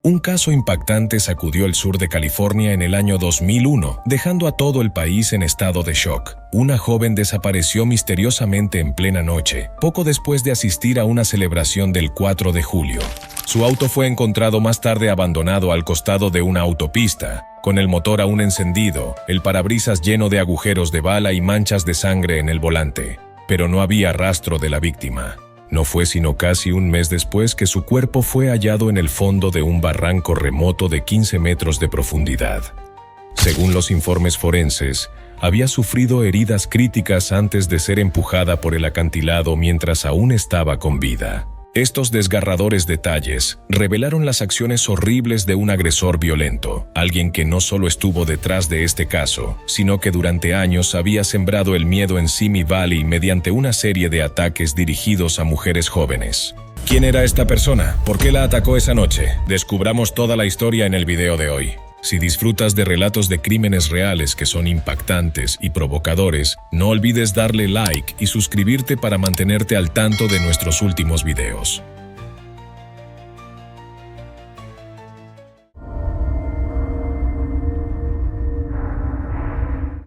Un caso impactante sacudió el sur de California en el año 2001, dejando a todo el país en estado de shock. Una joven desapareció misteriosamente en plena noche, poco después de asistir a una celebración del 4 de julio. Su auto fue encontrado más tarde abandonado al costado de una autopista, con el motor aún encendido, el parabrisas lleno de agujeros de bala y manchas de sangre en el volante. Pero no había rastro de la víctima. No fue sino casi un mes después que su cuerpo fue hallado en el fondo de un barranco remoto de 15 metros de profundidad. Según los informes forenses, había sufrido heridas críticas antes de ser empujada por el acantilado mientras aún estaba con vida. Estos desgarradores detalles revelaron las acciones horribles de un agresor violento, alguien que no solo estuvo detrás de este caso, sino que durante años había sembrado el miedo en Simi Valley mediante una serie de ataques dirigidos a mujeres jóvenes. ¿Quién era esta persona? ¿Por qué la atacó esa noche? Descubramos toda la historia en el video de hoy. Si disfrutas de relatos de crímenes reales que son impactantes y provocadores, no olvides darle like y suscribirte para mantenerte al tanto de nuestros últimos videos.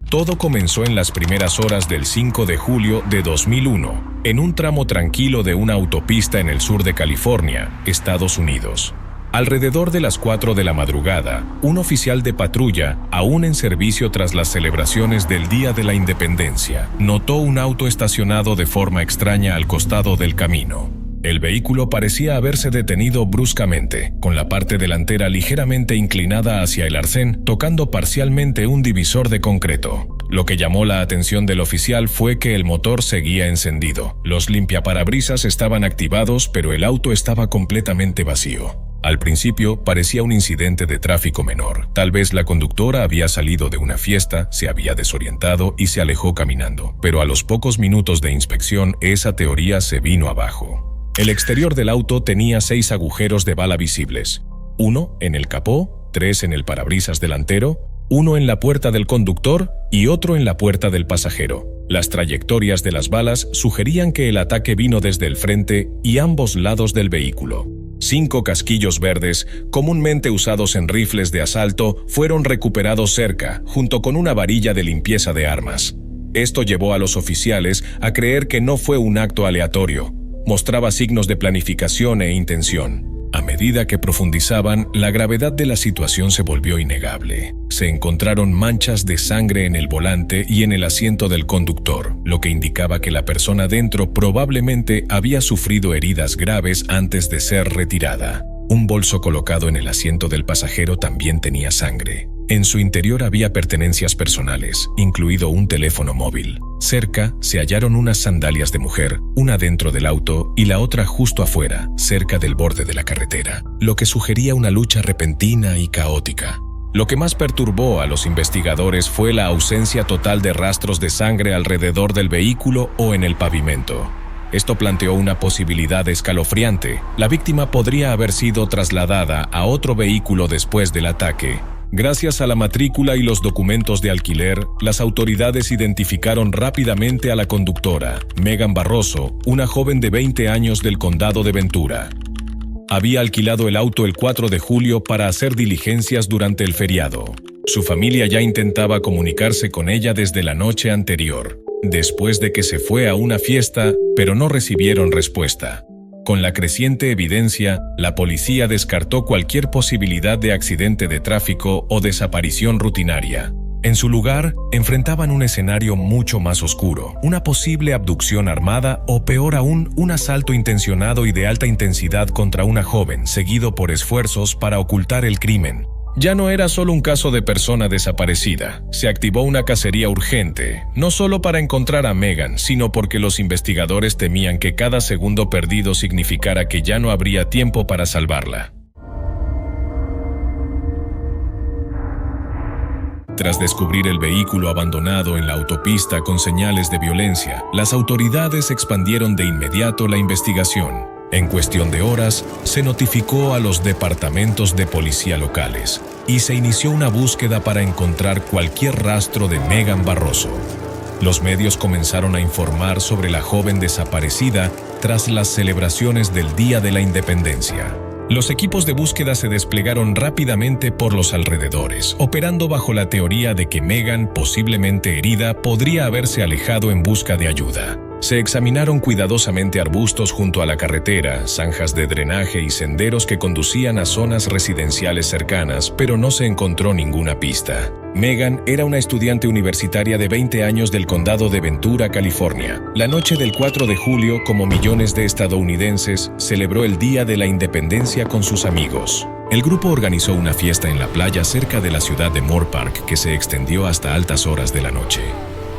Todo comenzó en las primeras horas del 5 de julio de 2001, en un tramo tranquilo de una autopista en el sur de California, Estados Unidos. Alrededor de las 4 de la madrugada, un oficial de patrulla, aún en servicio tras las celebraciones del Día de la Independencia, notó un auto estacionado de forma extraña al costado del camino. El vehículo parecía haberse detenido bruscamente, con la parte delantera ligeramente inclinada hacia el arcén, tocando parcialmente un divisor de concreto. Lo que llamó la atención del oficial fue que el motor seguía encendido. Los limpiaparabrisas estaban activados, pero el auto estaba completamente vacío. Al principio parecía un incidente de tráfico menor. Tal vez la conductora había salido de una fiesta, se había desorientado y se alejó caminando. Pero a los pocos minutos de inspección, esa teoría se vino abajo. El exterior del auto tenía 6 agujeros de bala visibles. 1 en el capó, 3 en el parabrisas delantero, 1 en la puerta del conductor y otro en la puerta del pasajero. Las trayectorias de las balas sugerían que el ataque vino desde el frente y ambos lados del vehículo. 5 casquillos verdes, comúnmente usados en rifles de asalto, fueron recuperados cerca, junto con una varilla de limpieza de armas. Esto llevó a los oficiales a creer que no fue un acto aleatorio. Mostraba signos de planificación e intención. A medida que profundizaban, la gravedad de la situación se volvió innegable. Se encontraron manchas de sangre en el volante y en el asiento del conductor, lo que indicaba que la persona dentro probablemente había sufrido heridas graves antes de ser retirada. Un bolso colocado en el asiento del pasajero también tenía sangre. En su interior había pertenencias personales, incluido un teléfono móvil. Cerca se hallaron unas sandalias de mujer, una dentro del auto y la otra justo afuera, cerca del borde de la carretera, lo que sugería una lucha repentina y caótica. Lo que más perturbó a los investigadores fue la ausencia total de rastros de sangre alrededor del vehículo o en el pavimento. Esto planteó una posibilidad escalofriante. La víctima podría haber sido trasladada a otro vehículo después del ataque. Gracias a la matrícula y los documentos de alquiler, las autoridades identificaron rápidamente a la conductora, Megan Barroso, una joven de 20 años del condado de Ventura. Había alquilado el auto el 4 de julio para hacer diligencias durante el feriado. Su familia ya intentaba comunicarse con ella desde la noche anterior, después de que se fue a una fiesta, pero no recibieron respuesta. Con la creciente evidencia, la policía descartó cualquier posibilidad de accidente de tráfico o desaparición rutinaria. En su lugar, enfrentaban un escenario mucho más oscuro, una posible abducción armada o peor aún, un asalto intencionado y de alta intensidad contra una joven, seguido por esfuerzos para ocultar el crimen. Ya no era solo un caso de persona desaparecida. Se activó una cacería urgente, no solo para encontrar a Megan, sino porque los investigadores temían que cada segundo perdido significara que ya no habría tiempo para salvarla. Tras descubrir el vehículo abandonado en la autopista con señales de violencia, las autoridades expandieron de inmediato la investigación. En cuestión de horas, se notificó a los departamentos de policía locales y se inició una búsqueda para encontrar cualquier rastro de Megan Barroso. Los medios comenzaron a informar sobre la joven desaparecida tras las celebraciones del Día de la Independencia. Los equipos de búsqueda se desplegaron rápidamente por los alrededores, operando bajo la teoría de que Megan, posiblemente herida, podría haberse alejado en busca de ayuda. Se examinaron cuidadosamente arbustos junto a la carretera, zanjas de drenaje y senderos que conducían a zonas residenciales cercanas, pero no se encontró ninguna pista. Megan era una estudiante universitaria de 20 años del condado de Ventura, California. La noche del 4 de julio, como millones de estadounidenses, celebró el Día de la Independencia con sus amigos. El grupo organizó una fiesta en la playa cerca de la ciudad de Moorpark que se extendió hasta altas horas de la noche.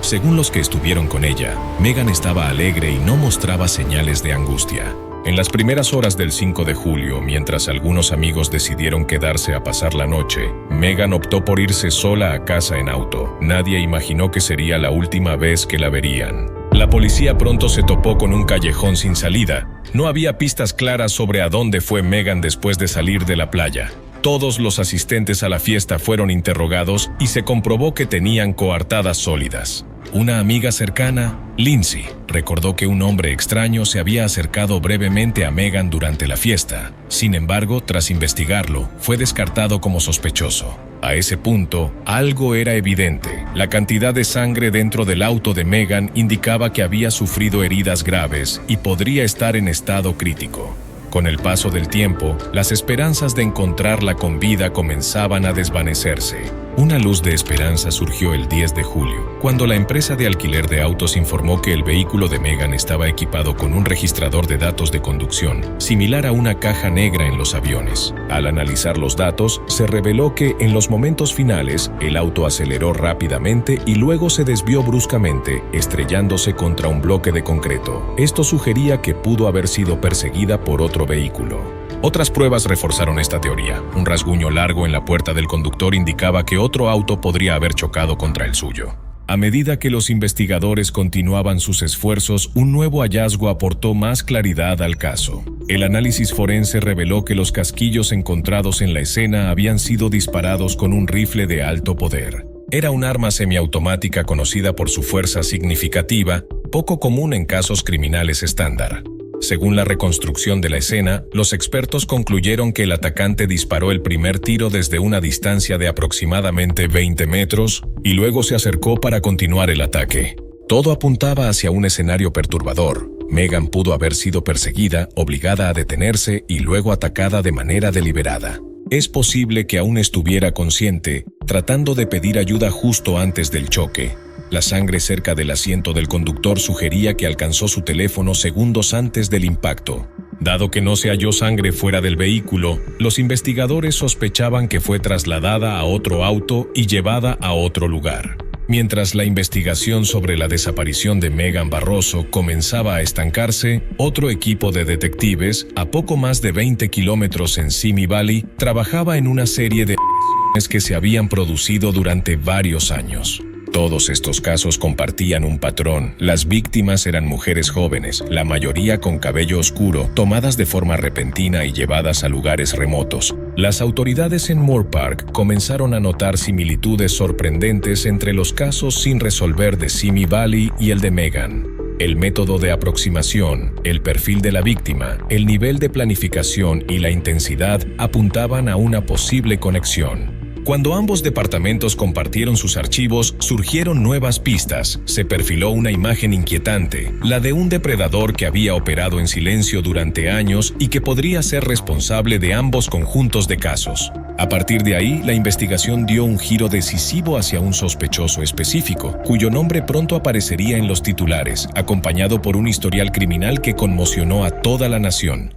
Según los que estuvieron con ella, Megan estaba alegre y no mostraba señales de angustia. En las primeras horas del 5 de julio, mientras algunos amigos decidieron quedarse a pasar la noche, Megan optó por irse sola a casa en auto. Nadie imaginó que sería la última vez que la verían. La policía pronto se topó con un callejón sin salida. No había pistas claras sobre a dónde fue Megan después de salir de la playa. Todos los asistentes a la fiesta fueron interrogados y se comprobó que tenían coartadas sólidas. Una amiga cercana, Lindsay, recordó que un hombre extraño se había acercado brevemente a Megan durante la fiesta. Sin embargo, tras investigarlo, fue descartado como sospechoso. A ese punto, algo era evidente. La cantidad de sangre dentro del auto de Megan indicaba que había sufrido heridas graves y podría estar en estado crítico. Con el paso del tiempo, las esperanzas de encontrarla con vida comenzaban a desvanecerse. Una luz de esperanza surgió el 10 de julio, cuando la empresa de alquiler de autos informó que el vehículo de Megan estaba equipado con un registrador de datos de conducción, similar a una caja negra en los aviones. Al analizar los datos, se reveló que, en los momentos finales, el auto aceleró rápidamente y luego se desvió bruscamente, estrellándose contra un bloque de concreto. Esto sugería que pudo haber sido perseguida por otro vehículo. Otras pruebas reforzaron esta teoría. Un rasguño largo en la puerta del conductor indicaba que otro auto podría haber chocado contra el suyo. A medida que los investigadores continuaban sus esfuerzos, un nuevo hallazgo aportó más claridad al caso. El análisis forense reveló que los casquillos encontrados en la escena habían sido disparados con un rifle de alto poder. Era un arma semiautomática conocida por su fuerza significativa, poco común en casos criminales estándar. Según la reconstrucción de la escena, los expertos concluyeron que el atacante disparó el primer tiro desde una distancia de aproximadamente 20 metros y luego se acercó para continuar el ataque. Todo apuntaba hacia un escenario perturbador. Megan pudo haber sido perseguida, obligada a detenerse y luego atacada de manera deliberada. Es posible que aún estuviera consciente, tratando de pedir ayuda justo antes del choque. La sangre cerca del asiento del conductor sugería que alcanzó su teléfono segundos antes del impacto. Dado que no se halló sangre fuera del vehículo, los investigadores sospechaban que fue trasladada a otro auto y llevada a otro lugar. Mientras la investigación sobre la desaparición de Megan Barroso comenzaba a estancarse, otro equipo de detectives, a poco más de 20 kilómetros en Simi Valley, trabajaba en una serie de agresiones que se habían producido durante varios años. Todos estos casos compartían un patrón. Las víctimas eran mujeres jóvenes, la mayoría con cabello oscuro, tomadas de forma repentina y llevadas a lugares remotos. Las autoridades en Moorpark comenzaron a notar similitudes sorprendentes entre los casos sin resolver de Simi Valley y el de Megan. El método de aproximación, el perfil de la víctima, el nivel de planificación y la intensidad apuntaban a una posible conexión. Cuando ambos departamentos compartieron sus archivos, surgieron nuevas pistas. Se perfiló una imagen inquietante, la de un depredador que había operado en silencio durante años y que podría ser responsable de ambos conjuntos de casos. A partir de ahí, la investigación dio un giro decisivo hacia un sospechoso específico, cuyo nombre pronto aparecería en los titulares, acompañado por un historial criminal que conmocionó a toda la nación.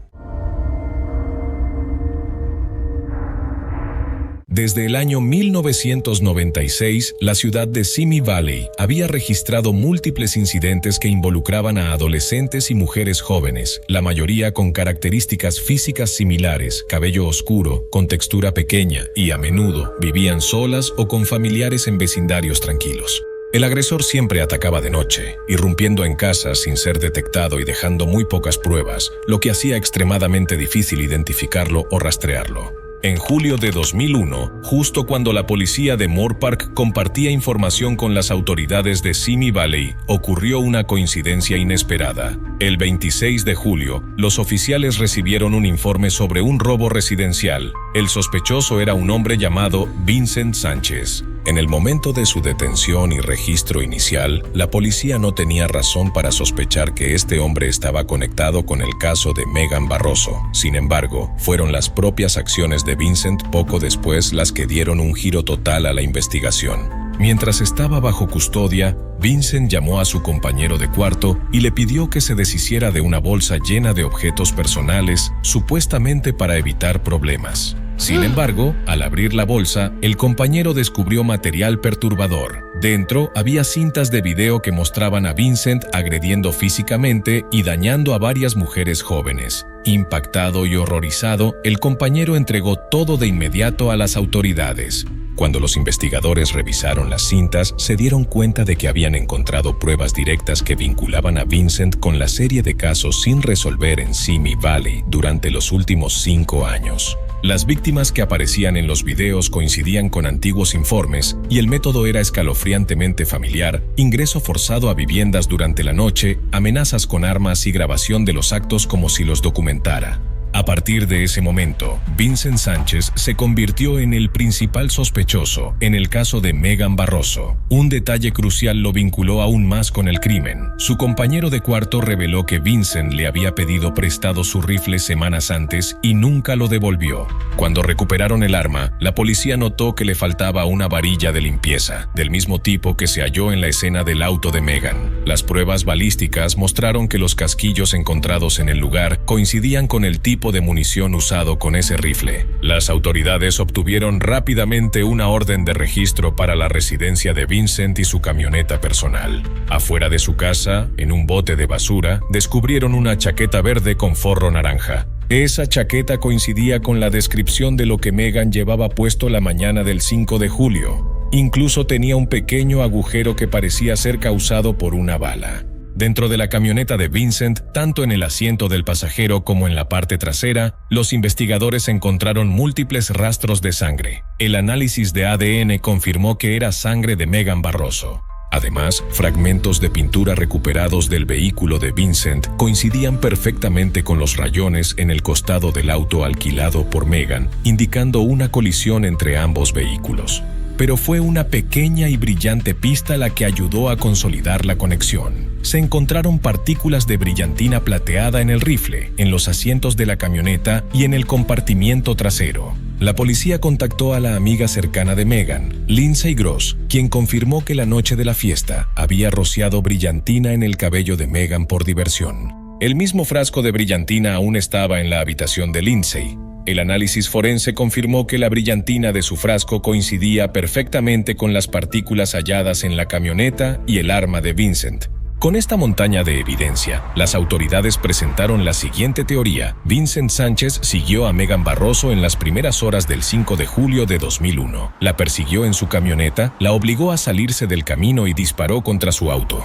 Desde el año 1996, la ciudad de Simi Valley había registrado múltiples incidentes que involucraban a adolescentes y mujeres jóvenes, la mayoría con características físicas similares, cabello oscuro, con textura pequeña y, a menudo, vivían solas o con familiares en vecindarios tranquilos. El agresor siempre atacaba de noche, irrumpiendo en casas sin ser detectado y dejando muy pocas pruebas, lo que hacía extremadamente difícil identificarlo o rastrearlo. En julio de 2001, justo cuando la policía de Moorpark compartía información con las autoridades de Simi Valley, ocurrió una coincidencia inesperada. El 26 de julio, los oficiales recibieron un informe sobre un robo residencial. El sospechoso era un hombre llamado Vincent Sánchez. En el momento de su detención y registro inicial, la policía no tenía razón para sospechar que este hombre estaba conectado con el caso de Megan Barroso. Sin embargo, fueron las propias acciones de Vincent poco después las que dieron un giro total a la investigación. Mientras estaba bajo custodia, Vincent llamó a su compañero de cuarto y le pidió que se deshiciera de una bolsa llena de objetos personales, supuestamente para evitar problemas. Sin embargo, al abrir la bolsa, el compañero descubrió material perturbador. Dentro había cintas de video que mostraban a Vincent agrediendo físicamente y dañando a varias mujeres jóvenes. Impactado y horrorizado, el compañero entregó todo de inmediato a las autoridades. Cuando los investigadores revisaron las cintas, se dieron cuenta de que habían encontrado pruebas directas que vinculaban a Vincent con la serie de casos sin resolver en Simi Valley durante los últimos 5 años. Las víctimas que aparecían en los videos coincidían con antiguos informes y el método era escalofriantemente familiar: ingreso forzado a viviendas durante la noche, amenazas con armas y grabación de los actos como si los documentara. A partir de ese momento, Vincent Sánchez se convirtió en el principal sospechoso en el caso de Megan Barroso. Un detalle crucial lo vinculó aún más con el crimen. Su compañero de cuarto reveló que Vincent le había pedido prestado su rifle semanas antes y nunca lo devolvió. Cuando recuperaron el arma, la policía notó que le faltaba una varilla de limpieza, del mismo tipo que se halló en la escena del auto de Megan. Las pruebas balísticas mostraron que los casquillos encontrados en el lugar coincidían con el tipo de munición usado con ese rifle. Las autoridades obtuvieron rápidamente una orden de registro para la residencia de Vincent y su camioneta personal. Afuera de su casa, en un bote de basura, descubrieron una chaqueta verde con forro naranja. Esa chaqueta coincidía con la descripción de lo que Megan llevaba puesto la mañana del 5 de julio. Incluso tenía un pequeño agujero que parecía ser causado por una bala. Dentro de la camioneta de Vincent, tanto en el asiento del pasajero como en la parte trasera, los investigadores encontraron múltiples rastros de sangre. El análisis de ADN confirmó que era sangre de Megan Barroso. Además, fragmentos de pintura recuperados del vehículo de Vincent coincidían perfectamente con los rayones en el costado del auto alquilado por Megan, indicando una colisión entre ambos vehículos. Pero fue una pequeña y brillante pista la que ayudó a consolidar la conexión. Se encontraron partículas de brillantina plateada en el rifle, en los asientos de la camioneta y en el compartimiento trasero. La policía contactó a la amiga cercana de Megan, Lindsay Gross, quien confirmó que la noche de la fiesta había rociado brillantina en el cabello de Megan por diversión. El mismo frasco de brillantina aún estaba en la habitación de Lindsay. El análisis forense confirmó que la brillantina de su frasco coincidía perfectamente con las partículas halladas en la camioneta y el arma de Vincent. Con esta montaña de evidencia, las autoridades presentaron la siguiente teoría. Vincent Sánchez siguió a Megan Barroso en las primeras horas del 5 de julio de 2001. La persiguió en su camioneta, la obligó a salirse del camino y disparó contra su auto.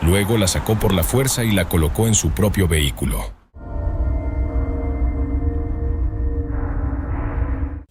Luego la sacó por la fuerza y la colocó en su propio vehículo.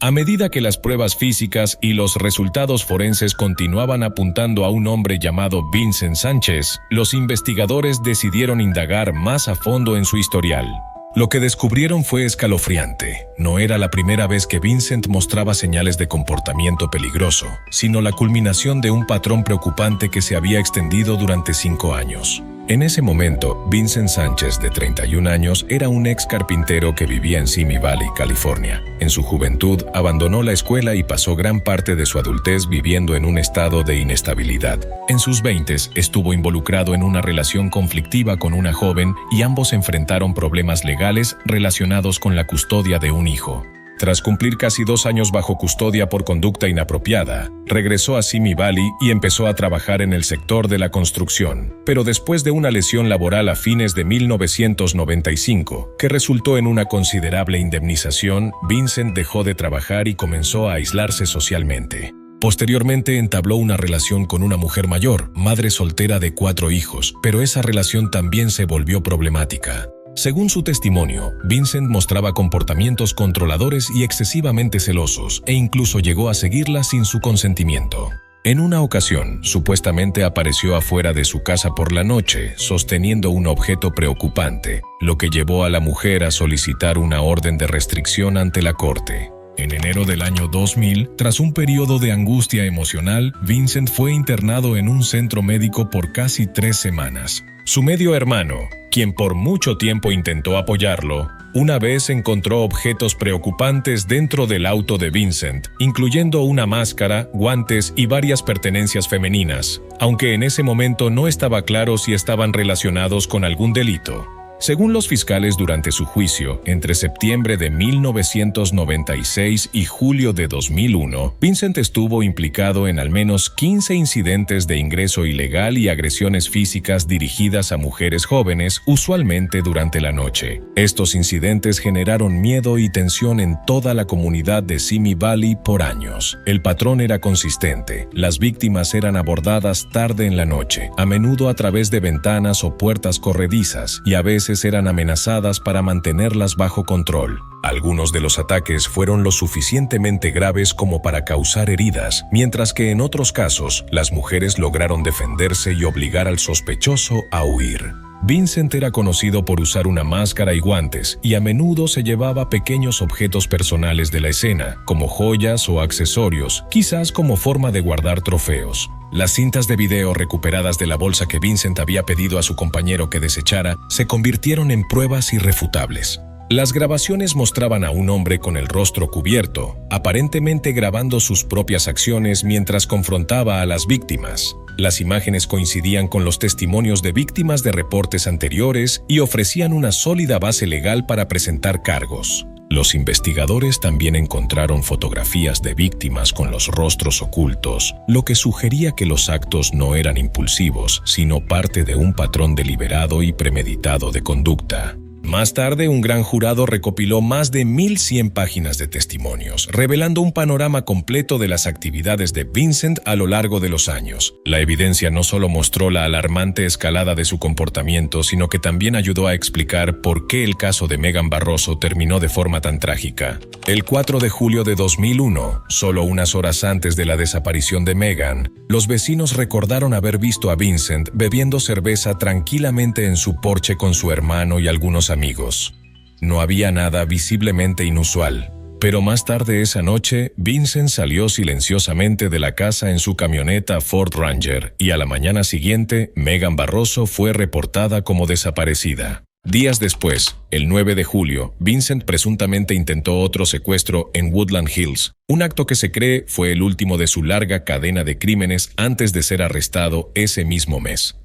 A medida que las pruebas físicas y los resultados forenses continuaban apuntando a un hombre llamado Vincent Sánchez, los investigadores decidieron indagar más a fondo en su historial. Lo que descubrieron fue escalofriante. No era la primera vez que Vincent mostraba señales de comportamiento peligroso, sino la culminación de un patrón preocupante que se había extendido durante 5 años. En ese momento, Vincent Sánchez, de 31 años, era un ex carpintero que vivía en Simi Valley, California. En su juventud, abandonó la escuela y pasó gran parte de su adultez viviendo en un estado de inestabilidad. En sus 20s, estuvo involucrado en una relación conflictiva con una joven y ambos enfrentaron problemas legales relacionados con la custodia de un hijo. Tras cumplir casi 2 años bajo custodia por conducta inapropiada, regresó a Simi Valley y empezó a trabajar en el sector de la construcción. Pero después de una lesión laboral a fines de 1995, que resultó en una considerable indemnización, Vincent dejó de trabajar y comenzó a aislarse socialmente. Posteriormente entabló una relación con una mujer mayor, madre soltera de 4 hijos, pero esa relación también se volvió problemática. Según su testimonio, Vincent mostraba comportamientos controladores y excesivamente celosos e incluso llegó a seguirla sin su consentimiento. En una ocasión, supuestamente apareció afuera de su casa por la noche, sosteniendo un objeto preocupante, lo que llevó a la mujer a solicitar una orden de restricción ante la corte. En enero del año 2000, tras un periodo de angustia emocional, Vincent fue internado en un centro médico por casi 3 semanas. Su medio hermano, quien por mucho tiempo intentó apoyarlo, una vez encontró objetos preocupantes dentro del auto de Vincent, incluyendo una máscara, guantes y varias pertenencias femeninas, aunque en ese momento no estaba claro si estaban relacionados con algún delito. Según los fiscales durante su juicio, entre septiembre de 1996 y julio de 2001, Vincent estuvo implicado en al menos 15 incidentes de ingreso ilegal y agresiones físicas dirigidas a mujeres jóvenes, usualmente durante la noche. Estos incidentes generaron miedo y tensión en toda la comunidad de Simi Valley por años. El patrón era consistente. Las víctimas eran abordadas tarde en la noche, a menudo a través de ventanas o puertas corredizas, y a veces eran amenazadas para mantenerlas bajo control. Algunos de los ataques fueron lo suficientemente graves como para causar heridas, mientras que en otros casos, las mujeres lograron defenderse y obligar al sospechoso a huir. Vincent era conocido por usar una máscara y guantes, y a menudo se llevaba pequeños objetos personales de la escena, como joyas o accesorios, quizás como forma de guardar trofeos. Las cintas de video recuperadas de la bolsa que Vincent había pedido a su compañero que desechara se convirtieron en pruebas irrefutables. Las grabaciones mostraban a un hombre con el rostro cubierto, aparentemente grabando sus propias acciones mientras confrontaba a las víctimas. Las imágenes coincidían con los testimonios de víctimas de reportes anteriores y ofrecían una sólida base legal para presentar cargos. Los investigadores también encontraron fotografías de víctimas con los rostros ocultos, lo que sugería que los actos no eran impulsivos, sino parte de un patrón deliberado y premeditado de conducta. Más tarde, un gran jurado recopiló más de 1,100 páginas de testimonios, revelando un panorama completo de las actividades de Vincent a lo largo de los años. La evidencia no solo mostró la alarmante escalada de su comportamiento, sino que también ayudó a explicar por qué el caso de Megan Barroso terminó de forma tan trágica. El 4 de julio de 2001, solo unas horas antes de la desaparición de Megan, los vecinos recordaron haber visto a Vincent bebiendo cerveza tranquilamente en su porche con su hermano y algunos amigos. No había nada visiblemente inusual, pero más tarde esa noche, Vincent salió silenciosamente de la casa en su camioneta Ford Ranger y a la mañana siguiente, Megan Barroso fue reportada como desaparecida. Días después, el 9 de julio, Vincent presuntamente intentó otro secuestro en Woodland Hills, un acto que se cree fue el último de su larga cadena de crímenes antes de ser arrestado ese mismo mes.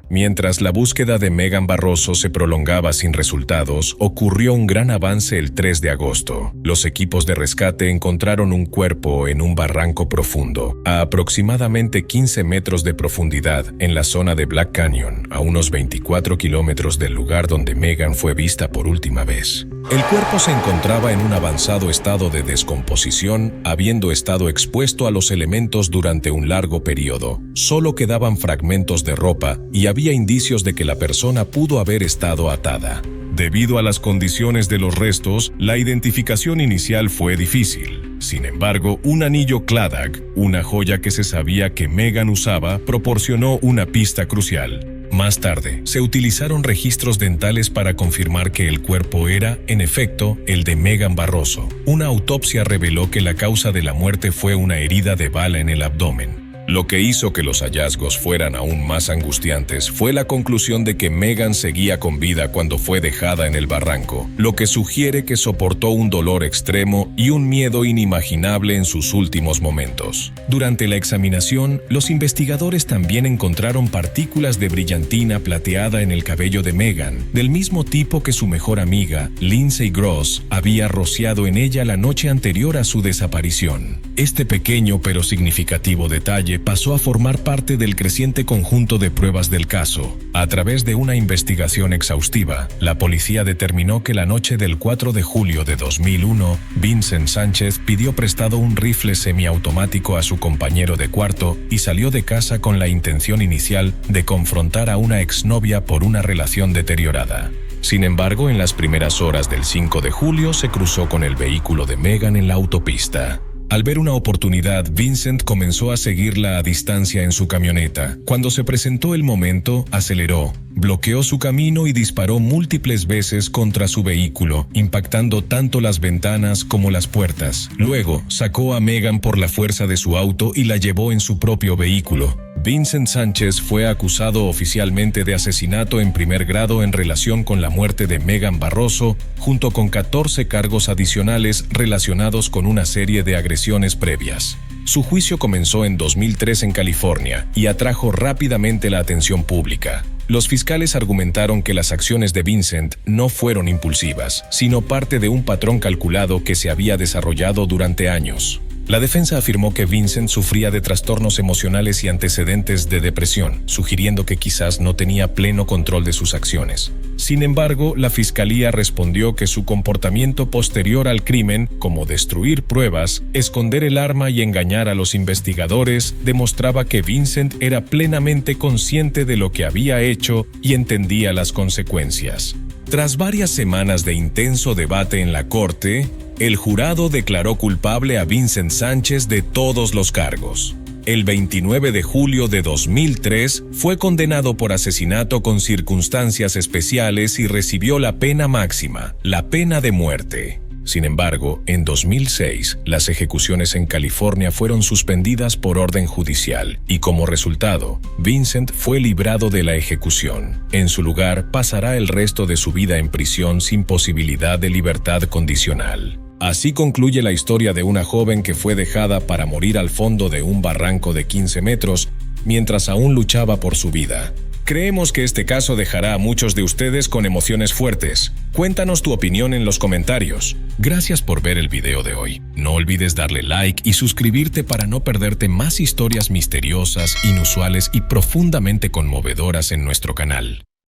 Mientras la búsqueda de Megan Barroso se prolongaba sin resultados, ocurrió un gran avance el 3 de agosto. Los equipos de rescate encontraron un cuerpo en un barranco profundo, a aproximadamente 15 metros de profundidad, en la zona de Black Canyon, a unos 24 kilómetros del lugar donde Megan fue vista por última vez. El cuerpo se encontraba en un avanzado estado de descomposición, habiendo estado expuesto a los elementos durante un largo periodo. Solo quedaban fragmentos de ropa y había indicios de que la persona pudo haber estado atada. Debido a las condiciones de los restos, la identificación inicial fue difícil. Sin embargo, un anillo Claddagh, una joya que se sabía que Megan usaba, proporcionó una pista crucial. Más tarde, se utilizaron registros dentales para confirmar que el cuerpo era, en efecto, el de Megan Barroso. Una autopsia reveló que la causa de la muerte fue una herida de bala en el abdomen. Lo que hizo que los hallazgos fueran aún más angustiantes fue la conclusión de que Megan seguía con vida cuando fue dejada en el barranco, lo que sugiere que soportó un dolor extremo y un miedo inimaginable en sus últimos momentos. Durante la examinación, los investigadores también encontraron partículas de brillantina plateada en el cabello de Megan, del mismo tipo que su mejor amiga, Lindsay Gross, había rociado en ella la noche anterior a su desaparición. Este pequeño pero significativo detalle detalle pasó a formar parte del creciente conjunto de pruebas del caso. A través de una investigación exhaustiva, la policía determinó que la noche del 4 de julio de 2001, Vincent Sánchez pidió prestado un rifle semiautomático a su compañero de cuarto y salió de casa con la intención inicial de confrontar a una exnovia por una relación deteriorada. Sin embargo, en las primeras horas del 5 de julio se cruzó con el vehículo de Megan en la autopista. Al ver una oportunidad, Vincent comenzó a seguirla a distancia en su camioneta. Cuando se presentó el momento, aceleró, bloqueó su camino y disparó múltiples veces contra su vehículo, impactando tanto las ventanas como las puertas. Luego, sacó a Megan por la fuerza de su auto y la llevó en su propio vehículo. Vincent Sánchez fue acusado oficialmente de asesinato en primer grado en relación con la muerte de Megan Barroso, junto con 14 cargos adicionales relacionados con una serie de agresiones previas. Su juicio comenzó en 2003 en California y atrajo rápidamente la atención pública. Los fiscales argumentaron que las acciones de Vincent no fueron impulsivas, sino parte de un patrón calculado que se había desarrollado durante años. La defensa afirmó que Vincent sufría de trastornos emocionales y antecedentes de depresión, sugiriendo que quizás no tenía pleno control de sus acciones. Sin embargo, la fiscalía respondió que su comportamiento posterior al crimen, como destruir pruebas, esconder el arma y engañar a los investigadores, demostraba que Vincent era plenamente consciente de lo que había hecho y entendía las consecuencias. Tras varias semanas de intenso debate en la corte, el jurado declaró culpable a Vincent Sánchez de todos los cargos. El 29 de julio de 2003 fue condenado por asesinato con circunstancias especiales y recibió la pena máxima, la pena de muerte. Sin embargo, en 2006, las ejecuciones en California fueron suspendidas por orden judicial y como resultado, Vincent fue librado de la ejecución. En su lugar, pasará el resto de su vida en prisión sin posibilidad de libertad condicional. Así concluye la historia de una joven que fue dejada para morir al fondo de un barranco de 15 metros mientras aún luchaba por su vida. Creemos que este caso dejará a muchos de ustedes con emociones fuertes. Cuéntanos tu opinión en los comentarios. Gracias por ver el video de hoy. No olvides darle like y suscribirte para no perderte más historias misteriosas, inusuales y profundamente conmovedoras en nuestro canal.